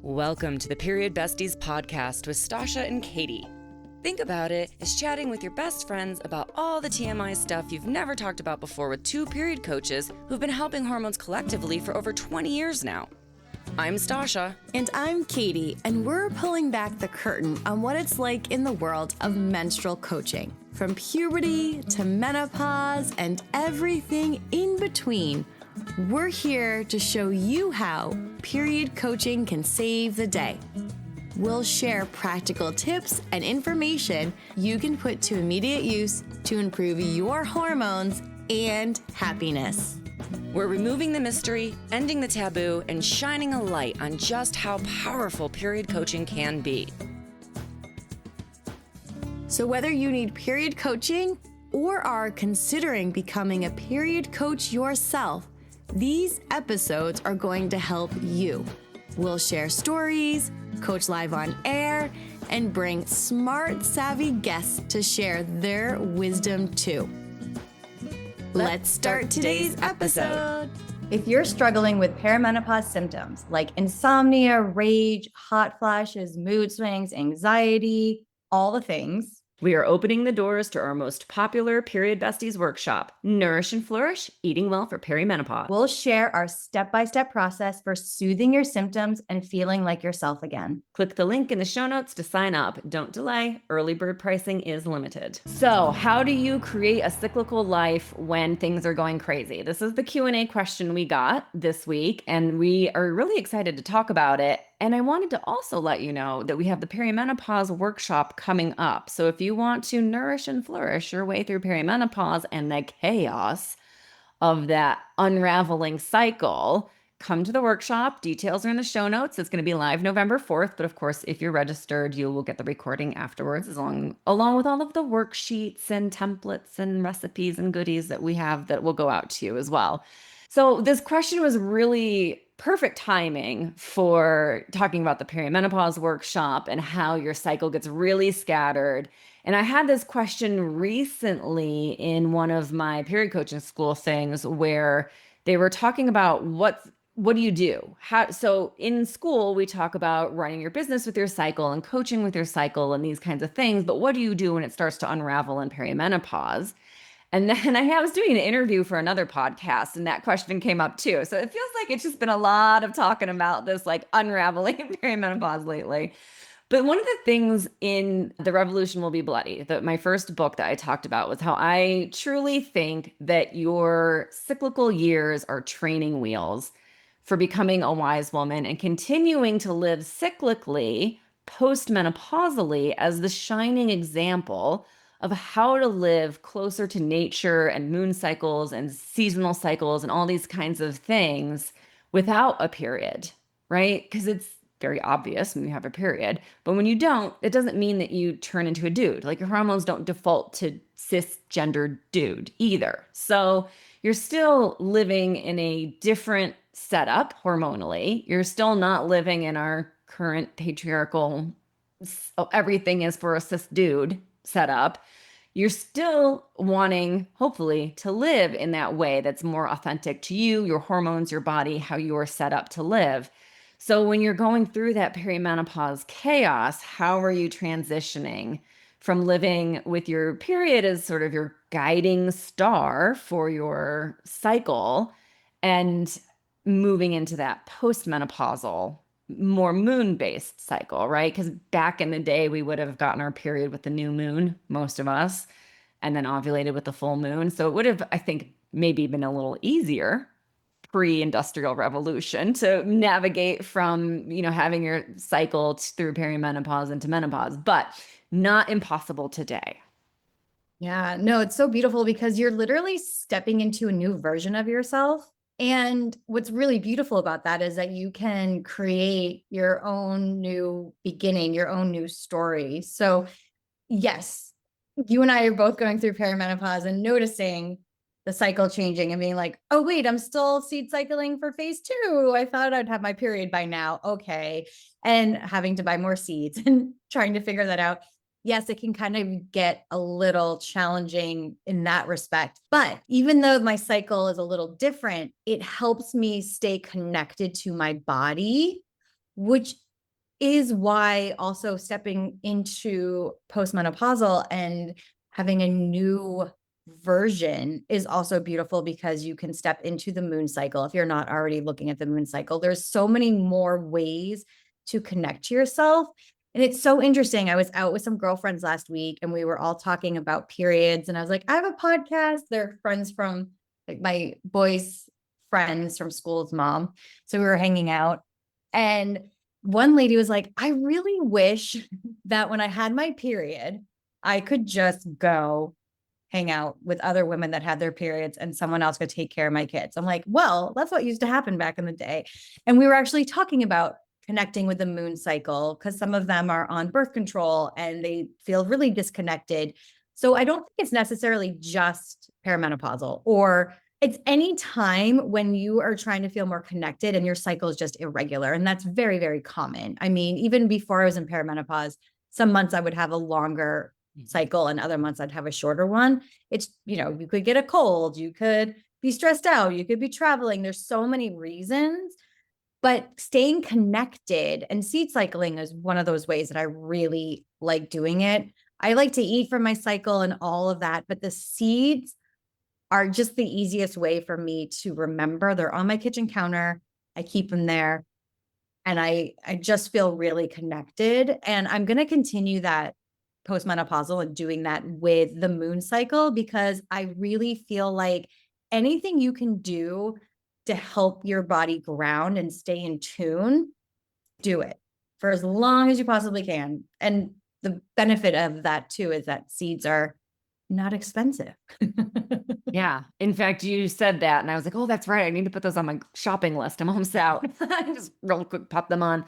Welcome to the Period Besties Podcast with Stasha and Katie. Think about it as chatting with your best friends about all the TMI stuff you've never talked about before with two period coaches who've been helping hormones collectively for over 20 years now. I'm Stasha. And I'm Katie, and we're pulling back the curtain on what it's like in the world of menstrual coaching. From puberty to menopause and everything in between, we're here to show you how period coaching can save the day. We'll share practical tips and information you can put to immediate use to improve your hormones and happiness. We're removing the mystery, ending the taboo, and shining a light on just how powerful period coaching can be. So whether you need period coaching or are considering becoming a period coach yourself, these episodes are going to help you. We'll share stories, coach live on air, and bring smart, savvy guests to share their wisdom too. Let's start today's episode. If you're struggling with perimenopause symptoms like insomnia, rage, hot flashes, mood swings, anxiety, all the things, we are opening the doors to our most popular Period Besties workshop, Nourish and Flourish, Eating Well for Perimenopause. we'll share our step-by-step process for soothing your symptoms and feeling like yourself again. Click the link in the show notes to sign up. Don't delay. Early bird pricing is limited. So, how do you create a cyclical life when things are going crazy? This is the Q&A question we got this week, and we are really excited to talk about it. And I wanted to also let you know that we have the Perimenopause workshop coming up. So if you want to nourish and flourish your way through perimenopause and the chaos of that unraveling cycle, come to the workshop. Details are in the show notes. It's going to be live November 4th. But of course, if you're registered, you will get the recording afterwards, along with all of the worksheets and templates and recipes and goodies that we have that will go out to you as well. So this question was really perfect timing for talking about the perimenopause workshop and how your cycle gets really scattered. And I had this question recently in one of my period coaching school things where they were talking about what do you do? So in school, we talk about running your business with your cycle and coaching with your cycle and these kinds of things. But what do you do when it starts to unravel in perimenopause? And then I was doing an interview for another podcast, and that question came up too. So it feels like it's just been a lot of talking about this like unraveling in perimenopause lately. But one of the things in The Revolution Will Be Bloody, my first book that I talked about, was how I truly think that your cyclical years are training wheels for becoming a wise woman and continuing to live cyclically, post-menopausally, as the shining example of how to live closer to nature and moon cycles and seasonal cycles and all these kinds of things without a period, right? Because it's very obvious when you have a period. But when you don't, it doesn't mean that you turn into a dude. Like your hormones don't default to cisgendered dude either. So you're still living in a different setup hormonally. You're still not living in our current patriarchal, everything is for a cis dude setup. You're still wanting, hopefully, to live in that way that's more authentic to you, your hormones, your body, how you're set up to live. So when you're going through that perimenopause chaos, how are you transitioning from living with your period as sort of your guiding star for your cycle and moving into that postmenopausal, more moon-based cycle, right? Because back in the day, we would have gotten our period with the new moon, most of us, and then ovulated with the full moon. So it would have, I think, maybe been a little easier pre-industrial revolution to navigate from, having your cycle through perimenopause into menopause, but not impossible today. Yeah, no, it's so beautiful because you're literally stepping into a new version of yourself. And what's really beautiful about that is that you can create your own new beginning, your own new story. So yes, you and I are both going through perimenopause and noticing the cycle changing and being like, oh, wait, I'm still seed cycling for phase 2. I thought I'd have my period by now. Okay. And having to buy more seeds and trying to figure that out. Yes, it can kind of get a little challenging in that respect. But even though my cycle is a little different, it helps me stay connected to my body, which is why also stepping into postmenopausal and having a new version is also beautiful, because you can step into the moon cycle. If you're not already looking at the moon cycle, there's so many more ways to connect to yourself. And it's so interesting. I was out with some girlfriends last week and we were all talking about periods. And I was like, I have a podcast. They're friends from, like, my boys' friends from school's mom. So we were hanging out. And one lady was like, I really wish that when I had my period, I could just go hang out with other women that had their periods and someone else could take care of my kids. I'm like, well, that's what used to happen back in the day. And we were actually talking about connecting with the moon cycle, because some of them are on birth control and they feel really disconnected. So I don't think it's necessarily just perimenopausal, or it's any time when you are trying to feel more connected and your cycle is just irregular. And that's very, very common. I mean, even before I was in perimenopause, some months I would have a longer cycle and other months I'd have a shorter one. It's, you could get a cold, you could be stressed out, you could be traveling. There's so many reasons, but staying connected and seed cycling is one of those ways that I really like doing it. I like to eat from my cycle and all of that, but the seeds are just the easiest way for me to remember. They're on my kitchen counter. I keep them there and I just feel really connected. And I'm going to continue that postmenopausal and doing that with the moon cycle, because I really feel like anything you can do to help your body ground and stay in tune, do it for as long as you possibly can. And the benefit of that too is that seeds are not expensive. Yeah. In fact, you said that and I was like, oh, that's right. I need to put those on my shopping list. I'm almost out. Just real quick, pop them on.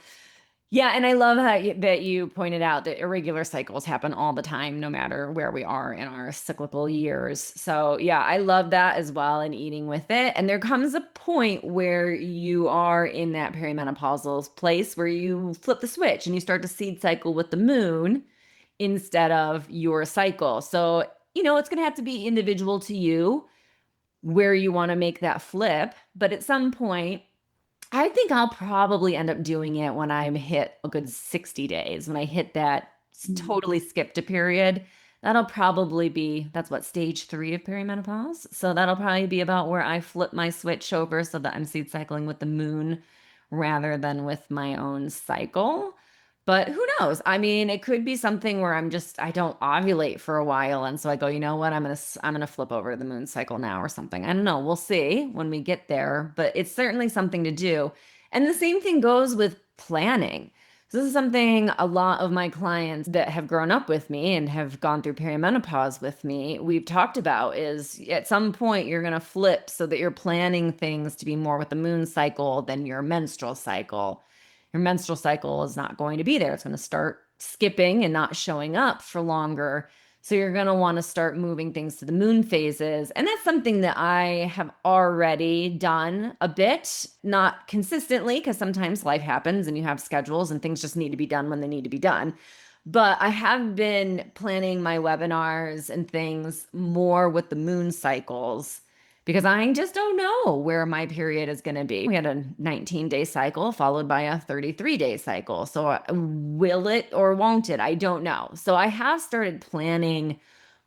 Yeah. And I love that you pointed out that irregular cycles happen all the time, no matter where we are in our cyclical years. So yeah, I love that as well, and eating with it. And there comes a point where you are in that perimenopausal place where you flip the switch and you start to seed cycle with the moon instead of your cycle. So, it's going to have to be individual to you where you want to make that flip. But at some point, I think I'll probably end up doing it when I hit a good 60 days, when I hit that totally skipped a period. That'll probably be, that's what, stage 3 of perimenopause. So that'll probably be about where I flip my switch over so that I'm seed cycling with the moon rather than with my own cycle. But who knows? I mean, it could be something where I don't ovulate for a while. And so I go, you know what? I'm going to flip over to the moon cycle now or something. I don't know. We'll see when we get there, but it's certainly something to do. And the same thing goes with planning. So this is something a lot of my clients that have grown up with me and have gone through perimenopause with me, we've talked about, is at some point you're going to flip so that you're planning things to be more with the moon cycle than your menstrual cycle. Your menstrual cycle is not going to be there. It's going to start skipping and not showing up for longer. So you're going to want to start moving things to the moon phases. And that's something that I have already done a bit, not consistently, because sometimes life happens and you have schedules and things just need to be done when they need to be done. But I have been planning my webinars and things more with the moon cycles, because I just don't know where my period is going to be. We had a 19-day cycle followed by a 33-day cycle. So will it or won't it? I don't know. So I have started planning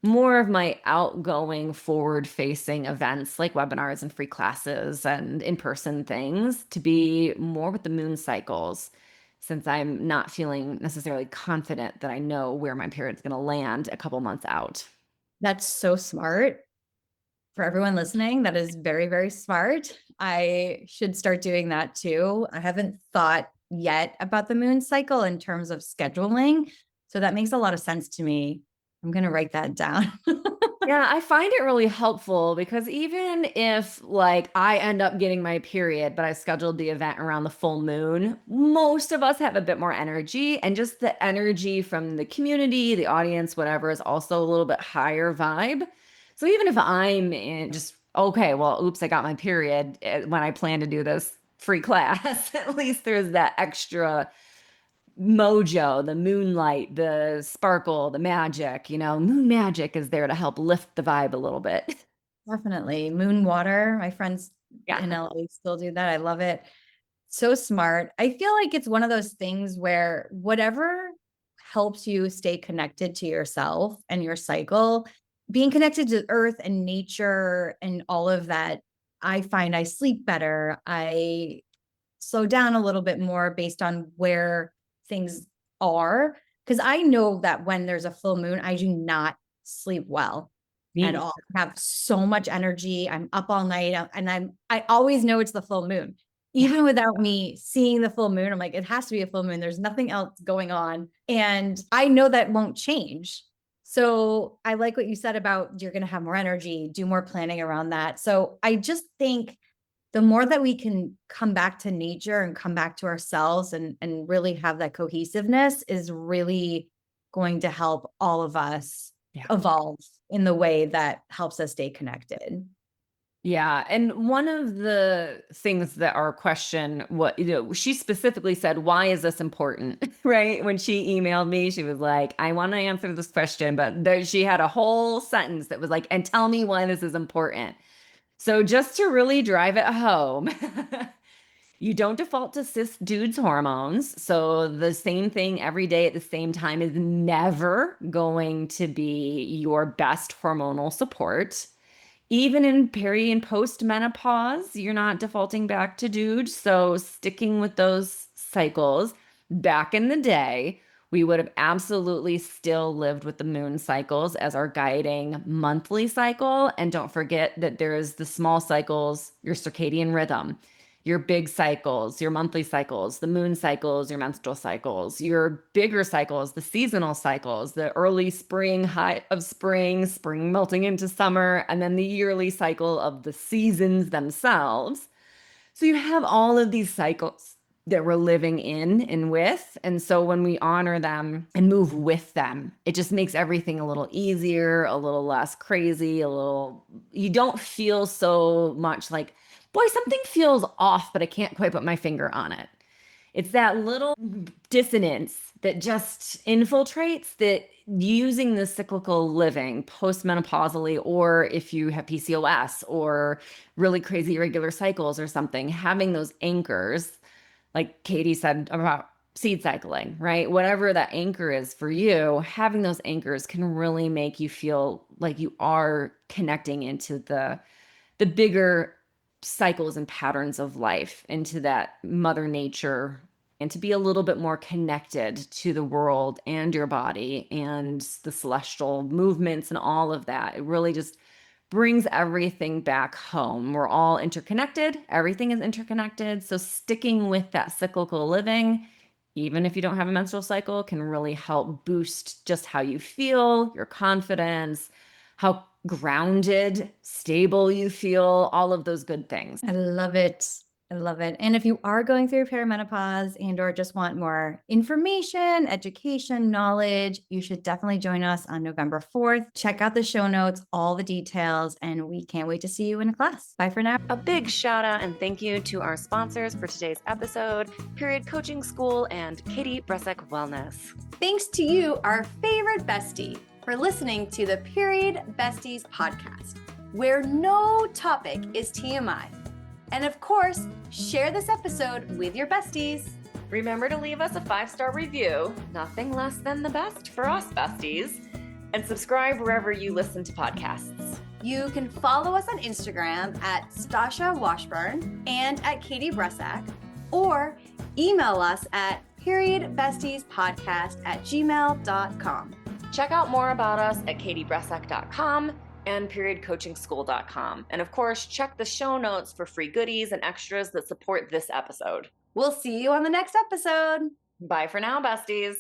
more of my outgoing, forward-facing events like webinars and free classes and in-person things to be more with the moon cycles, since I'm not feeling necessarily confident that I know where my period's going to land a couple months out. That's so smart. For everyone listening, that is very, very smart. I should start doing that too. I haven't thought yet about the moon cycle in terms of scheduling. So that makes a lot of sense to me. I'm going to write that down. Yeah, I find it really helpful because even if like I end up getting my period, but I scheduled the event around the full moon, most of us have a bit more energy, and just the energy from the community, the audience, whatever, is also a little bit higher vibe. So even if I'm in just, okay, well, oops, I got my period when I plan to do this free class, at least there's that extra mojo, the moonlight, the sparkle, the magic, moon magic is there to help lift the vibe a little bit. Definitely. Moon water. My friends Yeah. in LA still do that. I love it. So smart. I feel like it's one of those things where whatever helps you stay connected to yourself and your cycle, being connected to earth and nature and all of that, I find I sleep better. I slow down a little bit more based on where things are. Because I know that when there's a full moon, I do not sleep well at all. I have so much energy. I'm up all night and I always know it's the full moon. Even without me seeing the full moon, I'm like, it has to be a full moon. There's nothing else going on. And I know that won't change. So I like what you said about you're going to have more energy, do more planning around that. So I just think the more that we can come back to nature and come back to ourselves and really have that cohesiveness is really going to help all of us evolve in the way that helps us stay connected. Yeah. And one of the things that our question, she specifically said, why is this important? Right. When she emailed me, she was like, I want to answer this question, but she had a whole sentence that was like, and tell me why this is important. So just to really drive it home, you don't default to cis dudes hormones. So the same thing every day at the same time is never going to be your best hormonal support. Even in peri and post-menopause, you're not defaulting back to dudes. So sticking with those cycles, back in the day, we would have absolutely still lived with the moon cycles as our guiding monthly cycle. And don't forget that there's the small cycles, your circadian rhythm, your big cycles, your monthly cycles, the moon cycles, your menstrual cycles, your bigger cycles, the seasonal cycles, the early spring, height of spring, spring melting into summer, and then the yearly cycle of the seasons themselves. So you have all of these cycles that we're living in and with. And so when we honor them and move with them, it just makes everything a little easier, a little less crazy, you don't feel so much like, boy, something feels off, but I can't quite put my finger on it. It's that little dissonance that just infiltrates that using the cyclical living post-menopausally, or if you have PCOS or really crazy irregular cycles or something, having those anchors, like Katie said about seed cycling, right? Whatever that anchor is for you, having those anchors can really make you feel like you are connecting into the bigger cycles and patterns of life, into that mother nature, and to be a little bit more connected to the world and your body and the celestial movements and all of that. It really just brings everything back home. We're all interconnected. Everything is interconnected. So sticking with that cyclical living, even if you don't have a menstrual cycle, can really help boost just how you feel, your confidence, how grounded, stable you feel, all of those good things. I love it. I love it. And if you are going through perimenopause and or just want more information, education, knowledge, you should definitely join us on November 4th. Check out the show notes, all the details, and we can't wait to see you in class. Bye for now. A big shout out and thank you to our sponsors for today's episode, Period Coaching School and Katie Bresek Wellness. Thanks to you, our favorite bestie, for listening to the Period Besties Podcast, where no topic is TMI. And of course, share this episode with your besties. Remember to leave us a 5-star review, nothing less than the best for us besties, and subscribe wherever you listen to podcasts. You can follow us on Instagram at Stasha Washburn and at Katie Bresek, or email us at periodbestiespodcast@gmail.com. Check out more about us at katiebresek.com and periodcoachingschool.com. And of course, check the show notes for free goodies and extras that support this episode. We'll see you on the next episode. Bye for now, besties.